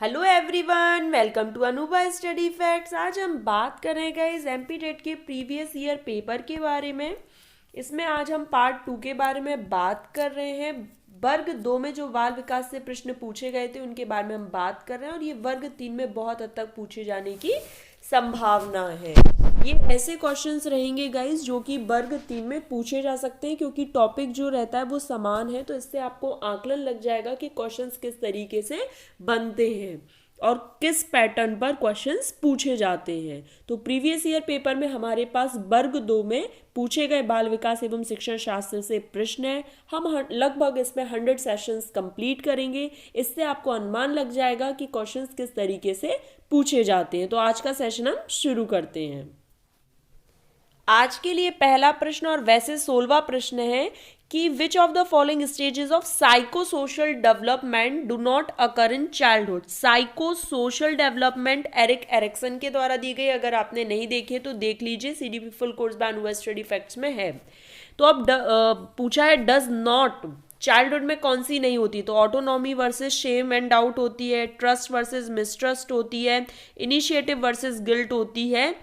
Hello everyone, welcome to Anubha study facts. आज हम बात कर रहे हैं गाइस एमपी टेट के प्रीवियस ईयर पेपर के बारे में। इसमें आज हम पार्ट 2 के बारे में बात कर रहे हैं। वर्ग 2 में जो बाल विकास से प्रश्न पूछे गए थे उनके बारे में हम बात कर रहे हैं और ये वर्ग 3 में बहुत हद तक पूछे जाने की संभावना है। ये ऐसे क्वेश्चंस रहेंगे गाइस जो कि वर्ग 3 में पूछे जा सकते हैं, क्योंकि टॉपिक जो रहता है वो समान है, तो इससे आपको आकलन लग जाएगा कि क्वेश्चंस किस तरीके से बनते हैं और किस पैटर्न पर क्वेश्चंस पूछे जाते हैं। तो प्रीवियस ईयर पेपर में हमारे पास वर्ग 2 में पूछे गए बाल विकास एवं शिक्षण शास्त्र से प्रश्न है। हम लगभग इसमें 100 सेशंस कंप्लीट करेंगे। इससे आपको अनुमान लग जाएगा कि क्वेश्चंस किस तरीके से पूछे जाते हैं। तो आज का सेशन हम शुरू करते हैं। आज के लिए पहला प्रश्न, और वैसे 16वां प्रश्न है कि which of the following stages of psycho social development do not occur in childhood. Psycho social development Erik Erikson के द्वारा दी गई। अगर आपने नहीं देखी तो देख लीजिए, CDP full course by Anubha study facts में है। तो अब पूछा है डज नॉट, चाइल्डहुड में कौन सी नहीं होती। तो autonomy versus shame and doubt होती है, ट्रस्ट वर्सेस मिसट्रस्ट होती है, इनिशिएटिव वर्सेस गिल्ट होती है,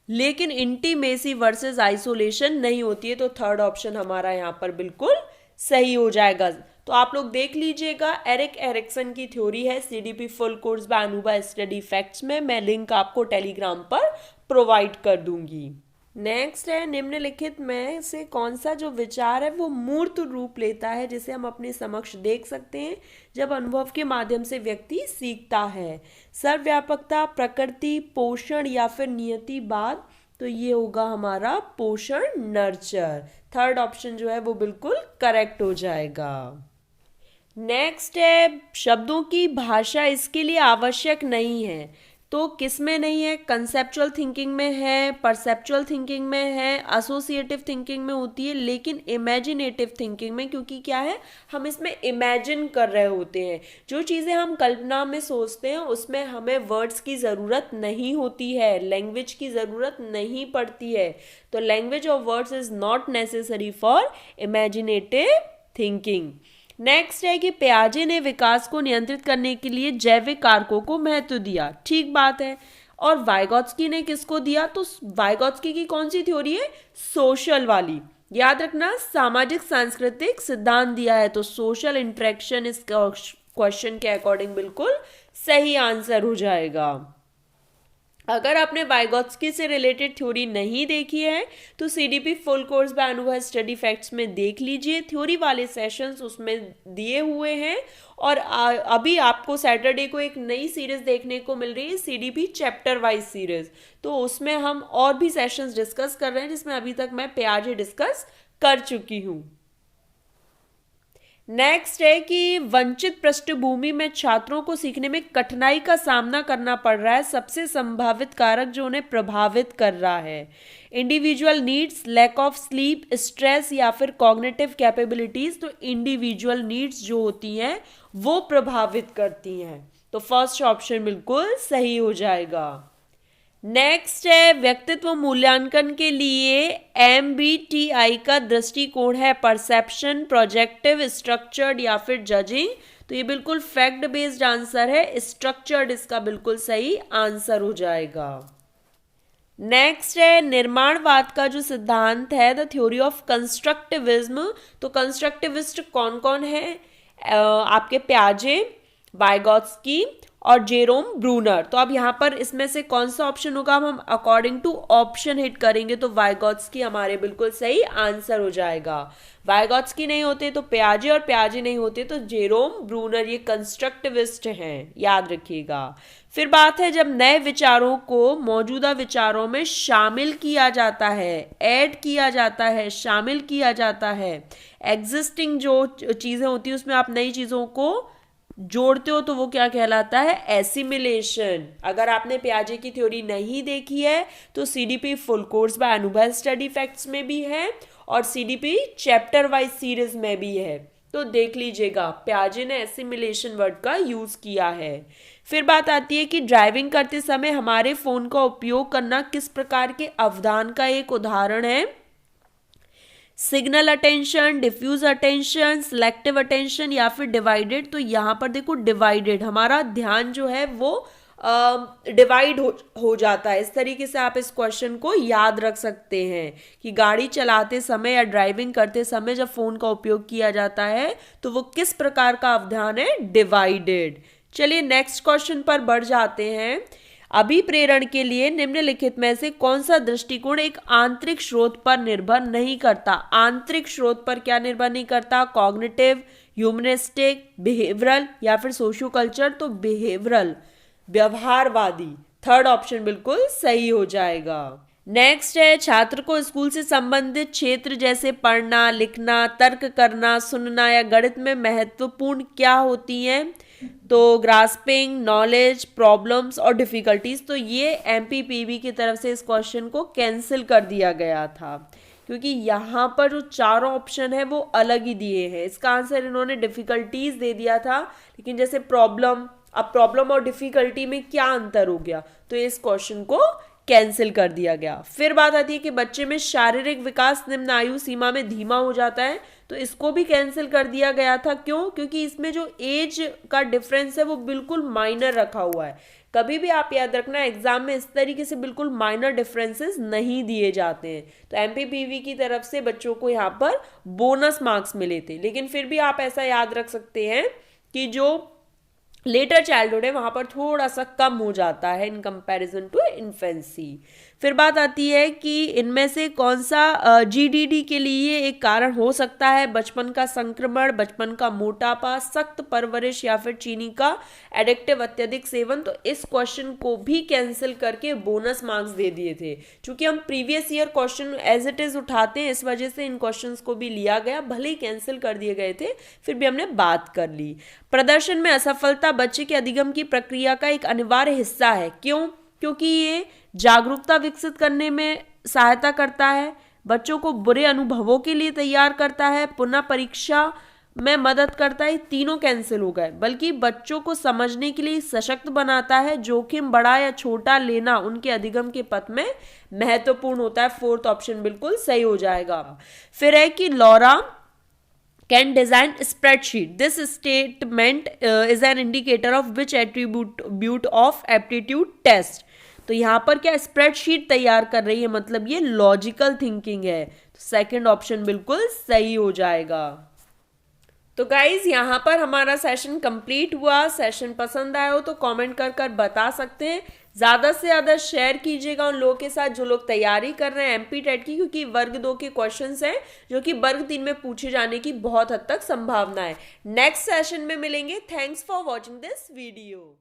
लेकिन इंटीमेसी वर्सेस आइसोलेशन नहीं होती है। तो थर्ड ऑप्शन हमारा यहाँ पर बिल्कुल सही हो जाएगा। तो आप लोग देख लीजिएगा, एरिक एरिक्सन की थ्योरी है CDP full course by Anubha study facts में। मैं लिंक आपको टेलीग्राम पर प्रोवाइड कर दूंगी। नेक्स्ट है, निम्नलिखित में से कौन सा जो विचार है वो मूर्त रूप लेता है जिसे हम अपने समक्ष देख सकते हैं जब अनुभव के माध्यम से व्यक्ति सीखता है। सर्वव्यापकता, प्रकृति, पोषण या फिर नियतिवाद। तो ये होगा हमारा पोषण, नर्चर। थर्ड ऑप्शन जो है वो बिल्कुल करेक्ट हो जाएगा। नेक्स्ट है, शब्दों की भाषा इसके लिए आवश्यक नहीं है। तो किस में नहीं है? कंसेप्चुअल थिंकिंग में है, परसेप्चुअल थिंकिंग में है, एसोसिएटिव थिंकिंग में होती है, लेकिन इमेजिनेटिव थिंकिंग में, क्योंकि क्या है, हम इसमें इमेजिन कर रहे होते हैं। जो चीज़ें हम कल्पना में सोचते हैं उसमें हमें वर्ड्स की ज़रूरत नहीं होती है, लैंग्वेज की ज़रूरत नहीं पड़ती है। तो language of words is not necessary for imaginative thinking. Next है कि पियाजे ने विकास को नियंत्रित करने के लिए जैविक कारकों को महत्व दिया। ठीक बात है। और वाइगोत्स्की ने किसको दिया? तो वाइगोत्स्की की कौन सी थ्योरी है? सोशल वाली। याद रखना, सामाजिक सांस्कृतिक सिद्धांत दिया है। तो सोशल इंटरेक्शन इस क्वेश्चन के अकॉर्डिंग बिल्कुल सही आंसर हो जाएगा। अगर आपने वाइगोत्स्की से रिलेटेड थ्योरी नहीं देखी है तो CDP full course by Anubha study facts में देख लीजिए। थ्योरी वाले सेशंस उसमें दिए हुए हैं। और अभी आपको सैटरडे को एक नई सीरीज देखने को मिल रही है, सीडीपी चैप्टर वाइज सीरीज। तो उसमें हम और भी सेशंस डिस्कस कर रहे हैं, जिसमें अभी तक मैं पियाजे डिस्कस कर चुकी हूँ। नेक्स्ट है कि वंचित पृष्ठभूमि में छात्रों को सीखने में कठिनाई का सामना करना पड़ रहा है। सबसे संभावित कारक जो उन्हें प्रभावित कर रहा है, individual needs, lack of sleep, stress या फिर कॉग्निटिव कैपेबिलिटीज। तो इंडिविजुअल नीड्स जो होती हैं वो प्रभावित करती हैं। तो फर्स्ट ऑप्शन बिल्कुल सही हो जाएगा। नेक्स्ट है, व्यक्तित्व मूल्यांकन के लिए MBTI का दृष्टिकोण है परसेप्शन, प्रोजेक्टिव, स्ट्रक्चर्ड या फिर जजिंग। तो ये बिल्कुल फैक्ट बेस्ड आंसर है, स्ट्रक्चर्ड इसका बिल्कुल सही आंसर हो जाएगा। नेक्स्ट है, निर्माणवाद का जो सिद्धांत है, द थ्योरी ऑफ कंस्ट्रक्टिविज्म। तो कंस्ट्रक्टिविस्ट कौन कौन है? आपके पियाजे, वाइगोत्स्की और जेरोम ब्रूनर। तो अब यहाँ पर इसमें से कौन सा ऑप्शन होगा? हम अकॉर्डिंग टू ऑप्शन हिट करेंगे तो वाइगोत्स्की हमारे बिल्कुल सही आंसर हो जाएगा। वाइगोत्स्की नहीं होते तो पियाजे, और पियाजे नहीं होते तो जेरोम ब्रूनर। ये कंस्ट्रक्टिविस्ट हैं, याद रखिएगा। फिर बात है, जब नए विचारों को मौजूदा विचारों में शामिल किया जाता है, ऐड किया जाता है, शामिल किया जाता है, एग्जिस्टिंग जो चीजें होती है उसमें आप नई चीजों को जोड़ते हो तो वो क्या कहलाता है? एसिमिलेशन। अगर आपने पियाजे की थ्योरी नहीं देखी है तो CDP full course by Anubha study facts में भी है और सीडीपी चैप्टर वाइज सीरीज में भी है, तो देख लीजिएगा। पियाजे ने एसिमिलेशन वर्ड का यूज किया है। फिर बात आती है कि ड्राइविंग करते समय हमारे फोन का उपयोग करना किस प्रकार के अवधान का एक उदाहरण है? Signal attention, diffuse attention, selective attention या फिर डिवाइडेड। तो यहाँ पर देखो डिवाइडेड, हमारा ध्यान जो है वो डिवाइड हो जाता है। इस तरीके से आप इस क्वेश्चन को याद रख सकते हैं कि गाड़ी चलाते समय या ड्राइविंग करते समय जब फोन का उपयोग किया जाता है तो वो किस प्रकार का अवधान है, डिवाइडेड। चलिए नेक्स्ट क्वेश्चन पर बढ़ जाते हैं। अभिप्रेरण के लिए निम्नलिखित में से कौन सा दृष्टिकोण एक आंतरिक स्रोत पर निर्भर नहीं करता? आंतरिक स्रोत पर क्या निर्भर नहीं करता? कॉग्निटिव, ह्यूमनिस्टिक, बिहेवियरल या फिर सोशियो कल्चर। तो बिहेवियरल, व्यवहारवादी, थर्ड ऑप्शन बिल्कुल सही हो जाएगा। नेक्स्ट है, छात्र को स्कूल से संबंधित क्षेत्र जैसे पढ़ना, लिखना, तर्क करना, सुनना या गणित में महत्वपूर्ण क्या होती हैं? तो ग्रास्पिंग, नॉलेज, प्रॉब्लम्स और डिफिकल्टीज। तो ये एमपीपीबी की तरफ से इस क्वेश्चन को कैंसिल कर दिया गया था क्योंकि यहाँ पर जो चारों ऑप्शन है वो अलग ही दिए हैं। इसका आंसर इन्होंने डिफिकल्टीज दे दिया था, लेकिन जैसे प्रॉब्लम, अब प्रॉब्लम और डिफिकल्टी में क्या अंतर हो गया, तो इस क्वेश्चन को कैंसिल कर दिया गया। फिर बात आती है कि बच्चे में शारीरिक विकास निम्न आयु सीमा में धीमा हो जाता है, तो इसको भी कैंसिल कर दिया गया था। क्यों? क्योंकि इसमें जो एज का डिफरेंस है वो बिल्कुल माइनर रखा हुआ है। कभी भी आप याद रखना, एग्जाम में इस तरीके से बिल्कुल माइनर डिफरेंसेस नहीं दिए जाते हैं। तो एमपीपीवी की तरफ से बच्चों को यहाँ पर बोनस मार्क्स मिले थे, लेकिन फिर भी आप ऐसा याद रख सकते हैं कि जो लेटर चाइल्डहुड है वहां पर थोड़ा सा कम हो जाता है इन कंपैरिजन टू इन्फेंसी। फिर बात आती है कि इनमें से कौन सा जीडीडी के लिए एक कारण हो सकता है? बचपन का संक्रमण, बचपन का मोटापा, सख्त परवरिश या फिर चीनी का एडिक्टिव अत्यधिक सेवन। तो इस क्वेश्चन को भी कैंसिल करके बोनस मार्क्स दे दिए थे। चूंकि हम previous year question as it is उठाते हैं, इस वजह से इन क्वेश्चन को भी लिया गया, भले ही कैंसिल कर दिए गए थे, फिर भी हमने बात कर ली। प्रदर्शन में असफलता बच्चे के अधिगम की प्रक्रिया का एक अनिवार्य हिस्सा है। क्यों? क्योंकि ये जागरूकता विकसित करने में सहायता करता है, बच्चों को बुरे अनुभवों के लिए तैयार करता है, पुनः परीक्षा में मदद करता है। तीनों कैंसिल हो गए। बल्कि बच्चों को समझने के लिए सशक्त बनाता है, जोखिम बड़ा या छोटा लेना उनके अधिगम के पथ में महत्वपूर्ण होता है। फोर्थ ऑप्शन बिल्कुल सही हो जाएगा। फिर है कि Laura can design spreadsheet. This statement is an indicator of which attribute of aptitude test. तो यहाँ पर क्या स्प्रेडशीट तैयार कर रही है, मतलब ये लॉजिकल थिंकिंग है। तो सेकंड ऑप्शन बिल्कुल सही हो जाएगा। तो गाइज यहाँ पर हमारा सेशन कंप्लीट हुआ। सेशन पसंद आया हो तो कमेंट कर बता सकते हैं। ज़्यादा से ज़्यादा शेयर कीजिएगा उन लोगों के साथ जो लोग तैयारी कर रहे हैं एमपी टेट की, क्योंकि वर्ग 2 के क्वेश्चंस हैं जो कि वर्ग 3 में पूछे जाने की बहुत हद तक संभावना है। नेक्स्ट सेशन में मिलेंगे। Thanks for watching this video.